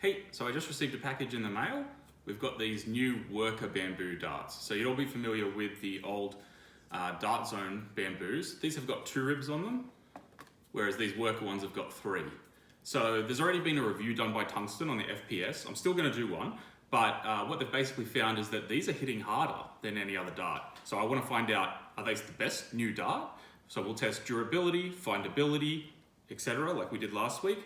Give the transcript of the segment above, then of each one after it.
Hey, so I just received a package in the mail. We've got these new worker bamboo darts. So you'd all be familiar with the old Dart Zone bamboos. These have got 2 ribs on them, whereas these worker ones have got 3. So there's already been a review done by Tungsten on the FPS. I'm still gonna do one, but what they've basically found is that these are hitting harder than any other dart. So I wanna find out, are these the best new dart? So we'll test durability, findability, etc., like we did last week.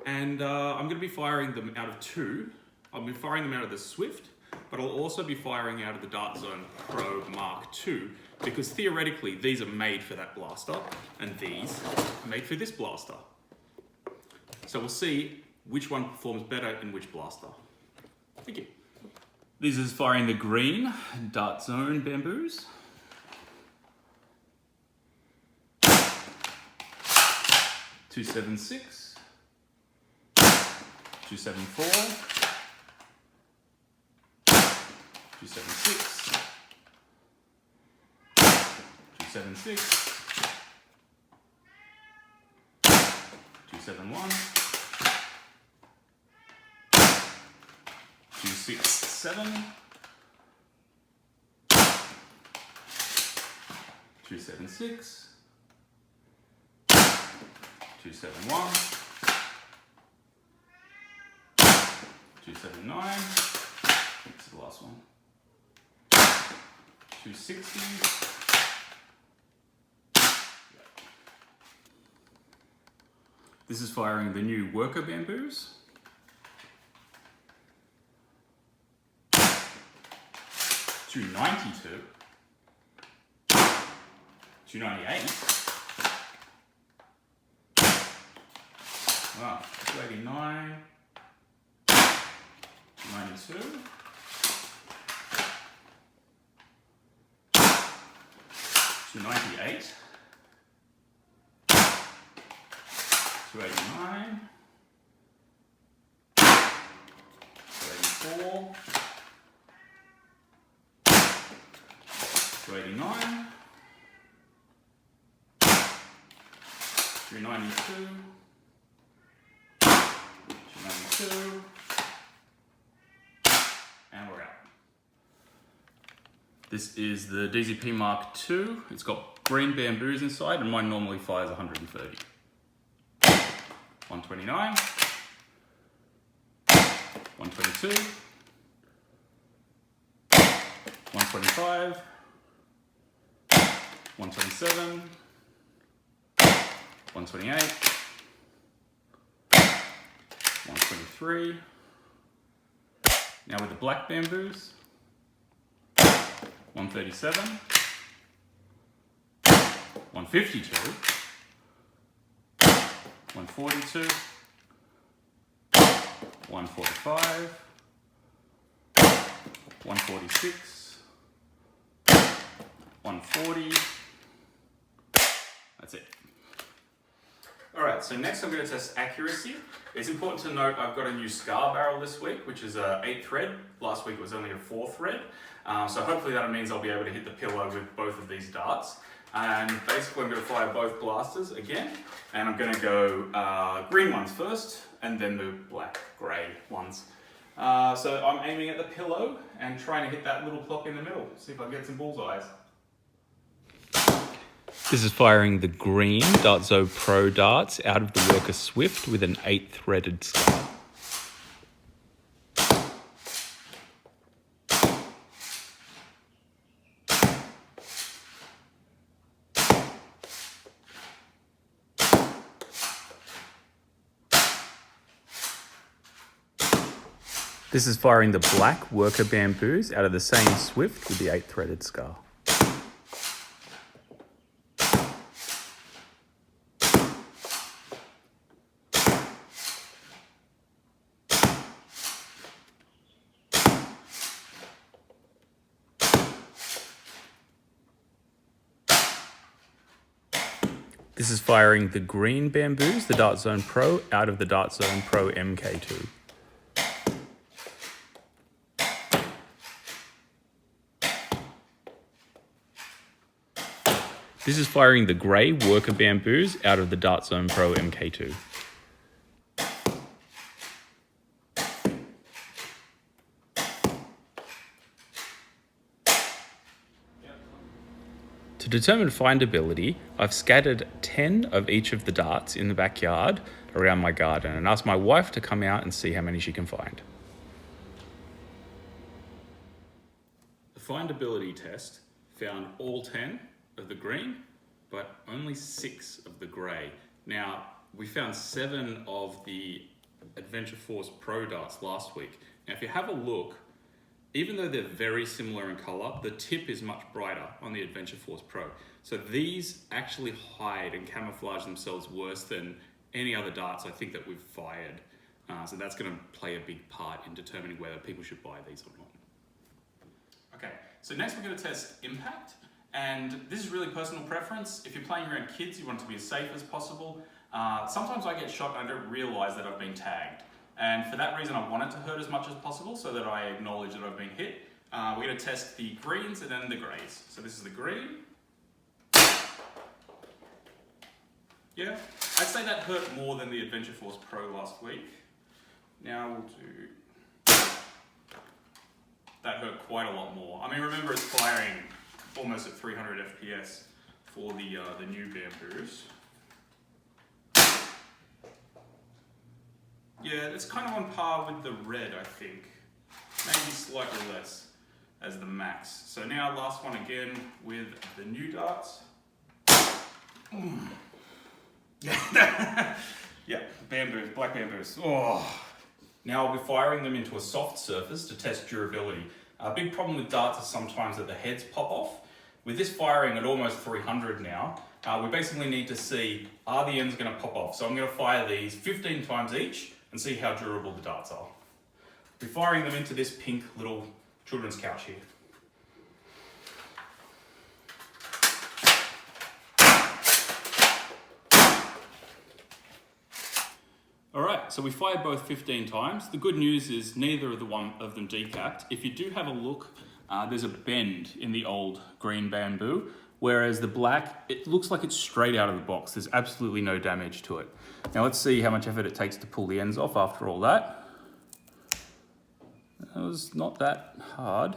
And I'm going to be firing them out of 2. I'll be firing them out of the Swift, but I'll also be firing out of the Dart Zone Pro Mark II, because theoretically these are made for that blaster, and these are made for this blaster. So we'll see which one performs better in which blaster. Thank you. This is firing the green Dart Zone bamboos. .276. 274, 276, 276, 271, 267, 276, 271, 279, this is the last one, 260, this is firing the new worker bamboos, 292, 298, wow, 289, 92, 298, 289, 284, 289, 292, 292, and we're out. This is the DZP Mark II. It's got green bamboos inside, and mine normally fires 130. 129, 122, 125, 127, 128, 123. Now with the black bamboos, 137, 152, 142, 145, 146, 140. That's it. Alright, so next I'm going to test accuracy. It's important to note I've got a new scar barrel this week, which is a 8 thread. Last week it was only a 4 thread. So hopefully that means I'll be able to hit the pillow with both of these darts. And basically I'm going to fire both blasters again. And I'm going to go green ones first, and then the black grey ones. So I'm aiming at the pillow and trying to hit that little plop in the middle. See if I can get some bullseyes. This is firing the green Dart Zone Pro darts out of the worker Swift with an 8-threaded scar. This is firing the black worker bamboos out of the same Swift with the 8-threaded scar. This is firing the green bamboos, the Dart Zone Pro, out of the Dart Zone Pro MK2. This is firing the grey worker bamboos out of the Dart Zone Pro MK2. To determine findability, I've scattered 10 of each of the darts in the backyard around my garden and asked my wife to come out and see how many she can find. The findability test found all 10 of the green, but only 6 of the grey. Now, we found 7 of the Adventure Force Pro darts last week. Now, if you have a look, even though they're very similar in colour, the tip is much brighter on the Adventure Force Pro. So these actually hide and camouflage themselves worse than any other darts I think that we've fired. So that's going to play a big part in determining whether people should buy these or not. Okay, so next we're going to test impact. And this is really personal preference. If you're playing around kids, you want it to be as safe as possible. Sometimes I get shot and I don't realise that I've been tagged. And for that reason, I want it to hurt as much as possible so that I acknowledge that I've been hit. We're going to test the greens and then the greys. So this is the green. Yeah, I'd say that hurt more than the Adventure Force Pro last week. Now we'll do... That hurt quite a lot more. I mean, remember it's firing almost at 300 FPS for the new bamboos. Yeah, it's kind of on par with the red, I think. Maybe slightly less as the max. So now last one again with the new darts. Yeah, bamboos, black bamboos. Oh. Now I'll be firing them into a soft surface to test durability. A big problem with darts is sometimes that the heads pop off. With this firing at almost 300 now, we basically need to see, are the ends going to pop off? So I'm going to fire these 15 times each and see how durable the darts are. I'll be firing them into this pink little children's couch here. Alright, so we fired both 15 times. The good news is neither of them decapped. If you do have a look, there's a bend in the old green bamboo, whereas the black, it looks like it's straight out of the box. There's absolutely no damage to it. Now let's see how much effort it takes to pull the ends off after all that. It was not that hard.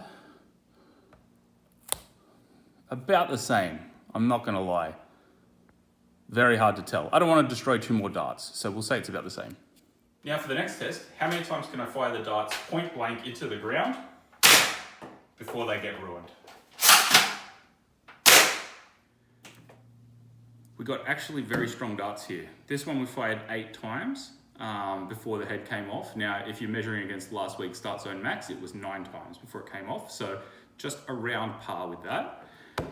About the same, I'm not gonna lie. Very hard to tell. I don't want to destroy 2 more darts, so we'll say it's about the same. Now for the next test, how many times can I fire the darts point blank into the ground before they get ruined? We got actually very strong darts here. This one we fired 8 times before the head came off. Now, if you're measuring against last week's Start Zone Max, it was 9 times before it came off. So just around par with that.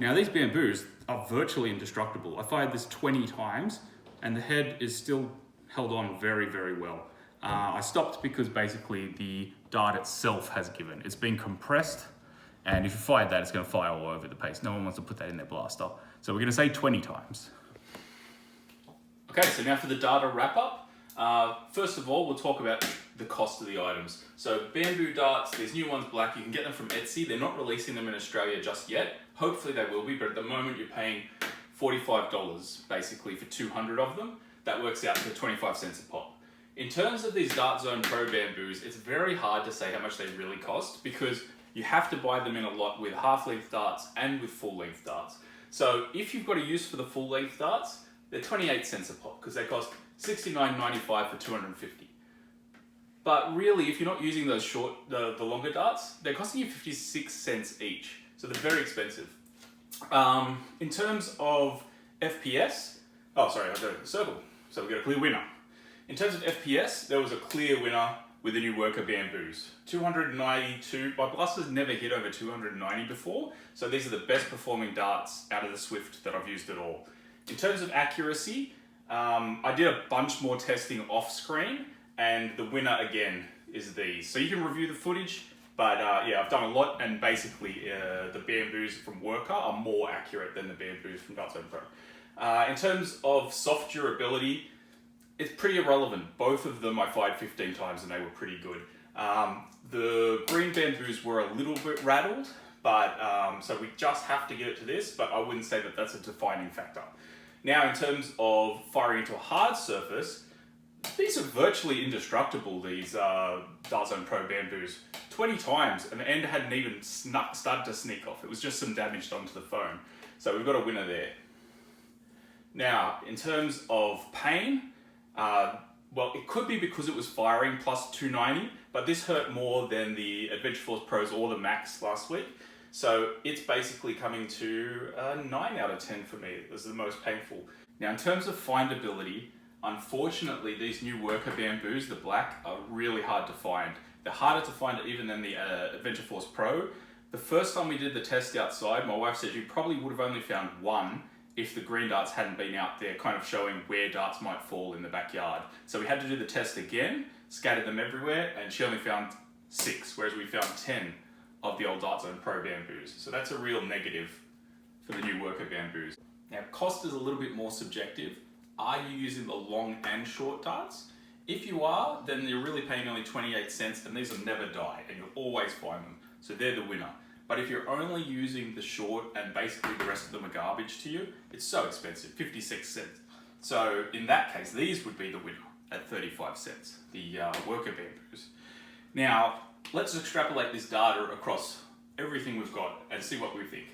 Now these bamboos are virtually indestructible. I fired this 20 times and the head is still held on very, very well. I stopped because basically the dart itself has given. It's been compressed, and if you fired that, it's going to fire all over the place. No one wants to put that in their blaster. So we're going to say 20 times. Okay, so now for the data wrap up. First of all, we'll talk about the cost of the items. So bamboo darts, these new ones black, you can get them from Etsy. They're not releasing them in Australia just yet. Hopefully they will be, but at the moment you're paying $45 basically for 200 of them. That works out to 25 cents a pop. In terms of these Dart Zone Pro bamboos, it's very hard to say how much they really cost because you have to buy them in a lot with half-length darts and with full-length darts. So if you've got a use for the full-length darts, they're 28 cents a pop because they cost $69.95 for 250. But really, if you're not using those the longer darts, they're costing you 56 cents each. So they're very expensive. In terms of FPS, oh sorry, I've got a circle. So we've got a clear winner. In terms of FPS, there was a clear winner with the new Worker bamboos. 292, my blasters never hit over 290 before, so these are the best performing darts out of the Swift that I've used at all. In terms of accuracy, I did a bunch more testing off screen, and the winner again is these. So you can review the footage, but yeah, I've done a lot, and basically the bamboos from Worker are more accurate than the bamboos from Dart Zone Pro. In terms of soft durability, it's pretty irrelevant. Both of them I fired 15 times and they were pretty good. The green bamboos were a little bit rattled, but so we just have to give it to this, but I wouldn't say that that's a defining factor. Now, in terms of firing into a hard surface, these are virtually indestructible, these Dart Zone Pro bamboos. 20 times and the end hadn't even started to sneak off. It was just some damage done to the foam. So we've got a winner there. Now, in terms of pain, well, it could be because it was firing plus 290, but this hurt more than the Adventure Force Pros or the Max last week. So it's basically coming to a 9 out of 10 for me. This is the most painful. Now, in terms of findability, unfortunately, these new worker bamboos, the black, are really hard to find. They're harder to find even than the Adventure Force Pro. The first time we did the test outside, my wife said you probably would have only found one if the green darts hadn't been out there kind of showing where darts might fall in the backyard. So we had to do the test again, scattered them everywhere, and she only found 6, whereas we found 10 of the old Dart Zone Pro bamboos. So that's a real negative for the new worker bamboos. Now, cost is a little bit more subjective. Are you using the long and short darts? If you are, then you're really paying only 28 cents, and these will never die, and you'll always find them. So they're the winner. But if you're only using the short and basically the rest of them are garbage to you, it's so expensive, 56 cents. So in that case, these would be the winner at 35 cents, the worker bamboos. Now, let's extrapolate this data across everything we've got and see what we think.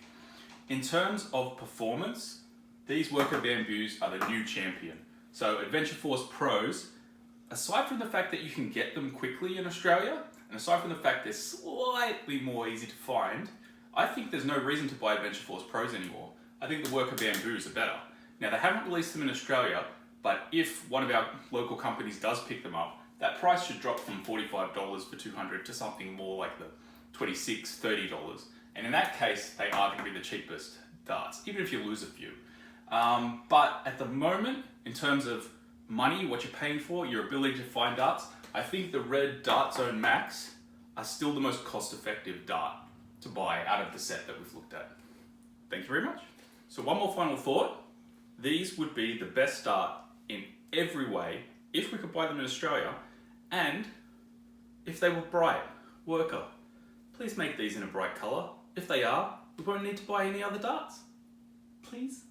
In terms of performance, these worker bamboos are the new champion. So Adventure Force Pros, aside from the fact that you can get them quickly in Australia, and aside from the fact they're slightly more easy to find, I think there's no reason to buy Adventure Force Pros anymore. I think the worker bamboos are better. Now, they haven't released them in Australia, but if one of our local companies does pick them up, that price should drop from $45 for 200 to something more like the $26, $30. And in that case, they are going to be the cheapest darts, even if you lose a few. But at the moment, in terms of money, what you're paying for, your ability to find darts, I think the red Dart Zone Max are still the most cost-effective dart to buy out of the set that we've looked at. Thank you very much. So one more final thought. These would be the best dart in every way if we could buy them in Australia, and if they were bright. Worker, please make these in a bright colour. If they are, we won't need to buy any other darts. Please.